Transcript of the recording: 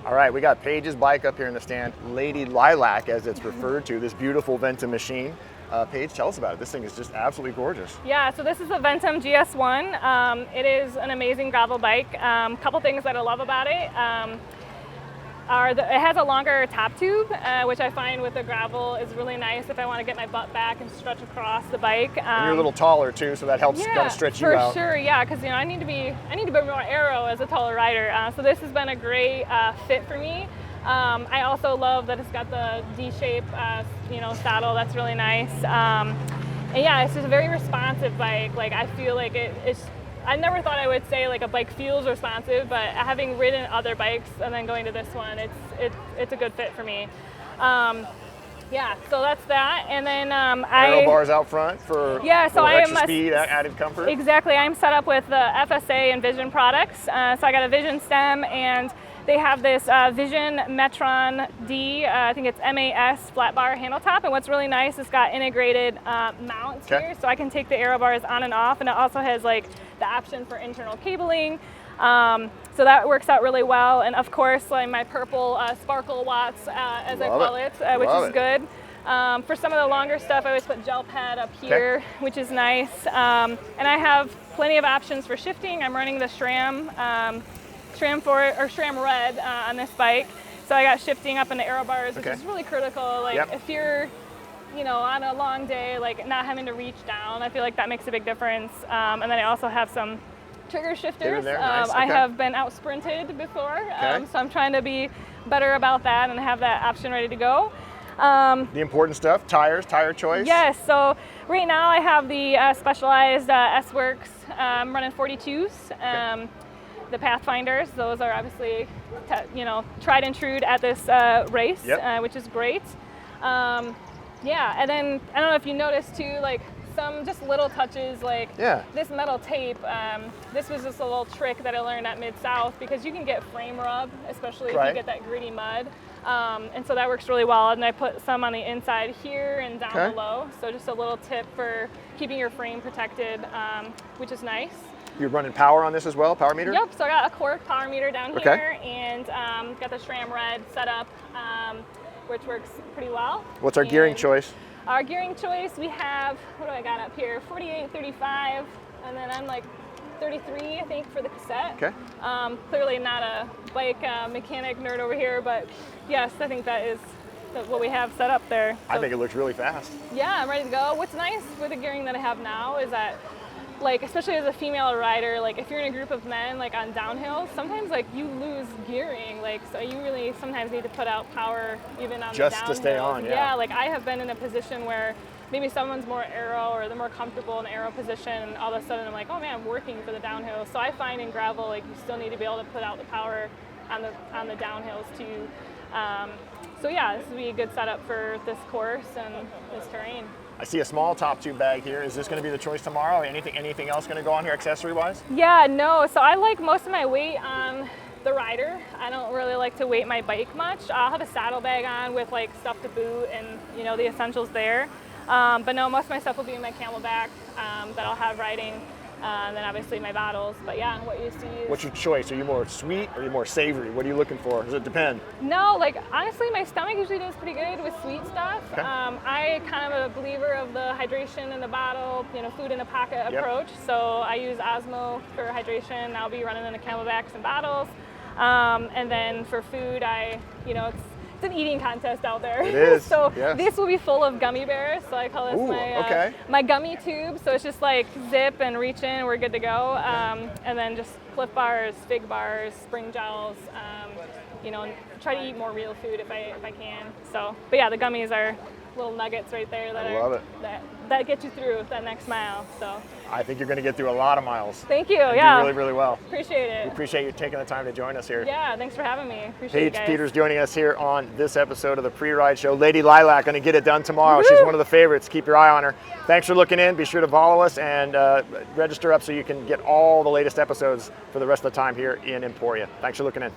All right, we got Paige's bike up here in the stand, Lady Lilac as it's referred to, this beautiful Ventum machine. Paige, tell us about it. This thing is just absolutely gorgeous. Yeah, so this is a Ventum GS1. It is an amazing gravel bike. Couple things that I love about it. It has a longer top tube, which I find with the gravel is really nice if I want to get my butt back and stretch across the bike. And you're a little taller too, so that helps kind of stretch you out. For sure, yeah, because I need to be more aero as a taller rider. So this has been a great fit for me. I also love that it's got the D-shape, saddle. That's really nice. And yeah, it's just a very responsive bike. Like I feel like it's. I never thought I would say like a bike feels responsive, but having ridden other bikes and then going to this one, it's a good fit for me. Yeah, so that's that. And then aero bars out front for extra speed, added comfort. Exactly. I'm set up with the FSA and Vision products. So I got a Vision stem, and they have this Vision Metron D, I think it's MAS flat bar handle top. And what's really nice, it's got integrated mounts here, so I can take the aero bars on and off. And it also has like the option for internal cabling. So that works out really well. And of course, like my purple sparkle watts, as I call it, which is good. For some of the longer stuff, I always put gel pad up here, which is nice. And I have plenty of options for shifting. I'm running the SRAM Red on this bike. So I got shifting up in the aero bars, which is really critical. Like if you're, on a long day, like not having to reach down, I feel like that makes a big difference. And then I also have some trigger shifters. Nice. I have been out sprinted before, so I'm trying to be better about that and have that option ready to go. The important stuff, tires, tire choice. Yes, so right now I have the Specialized S-Works. I'm running 42s. The Pathfinders, those are obviously, tried and true at this race, which is great. Yeah, and then I don't know if you noticed too, like some just little touches, like this metal tape. This was just a little trick that I learned at Mid-South, because you can get frame rub, especially if you get that gritty mud. And so that works really well. And I put some on the inside here and down below. So just a little tip for keeping your frame protected, which is nice. You're running power on this as well, power meter? Yep, so I got a Quark power meter down here, and got the SRAM Red set up, which works pretty well. What's our gearing choice? Our gearing choice, we have, what do I got up here? 48, 35, and then I'm like 33, I think, for the cassette. Okay. Clearly not a bike mechanic nerd over here, but yes, I think that is what we have set up there. So, I think it looks really fast. Yeah, I'm ready to go. What's nice with the gearing that I have now is that, like, especially as a female rider, like if you're in a group of men, like on downhill, sometimes like you lose gearing, like so you really sometimes need to put out power even on the downhill. Just to stay on, yeah. Like I have been in a position where maybe someone's more aero or they're more comfortable in the aero position, and all of a sudden I'm like, oh man, I'm working for the downhill. So I find in gravel, like you still need to be able to put out the power on the downhills too. So yeah, this would be a good setup for this course and this terrain. I see a small top tube bag here. Is this going to be the choice tomorrow? Anything else going to go on here accessory-wise? Yeah, no. So I like most of my weight on the rider. I don't really like to weight my bike much. I'll have a saddlebag on with like stuff to boot and the essentials there. But no, most of my stuff will be in my camelback that I'll have riding. And then obviously my bottles, but yeah, what you see is... What's your choice? Are you more sweet or are you more savory? What are you looking for? Does it depend? No, like honestly, my stomach usually does pretty good with sweet stuff. Okay. I kind of a believer of the hydration in the bottle, food in a pocket approach. So I use Osmo for hydration. I'll be running in the camelbacks and bottles. And then for food, it's an eating contest out there. It is. So this will be full of gummy bears. So I call this my gummy tube. So it's just like zip and reach in, we're good to go. And then just Cliff bars, fig bars, spring gels. Try to eat more real food if I can. So, but yeah, the gummies are little nuggets right there that get you through that next mile. So I think you're going to get through a lot of miles. Thank you. Do really, really well. Appreciate it. We appreciate you taking the time to join us here. Yeah, thanks for having me. Appreciate it, guys. Paige Peters joining us here on this episode of the Pre-Ride Show. Lady Lilac going to get it done tomorrow. Woo-hoo! She's one of the favorites. Keep your eye on her. Thanks for looking in. Be sure to follow us and register up so you can get all the latest episodes for the rest of the time here in Emporia. Thanks for looking in.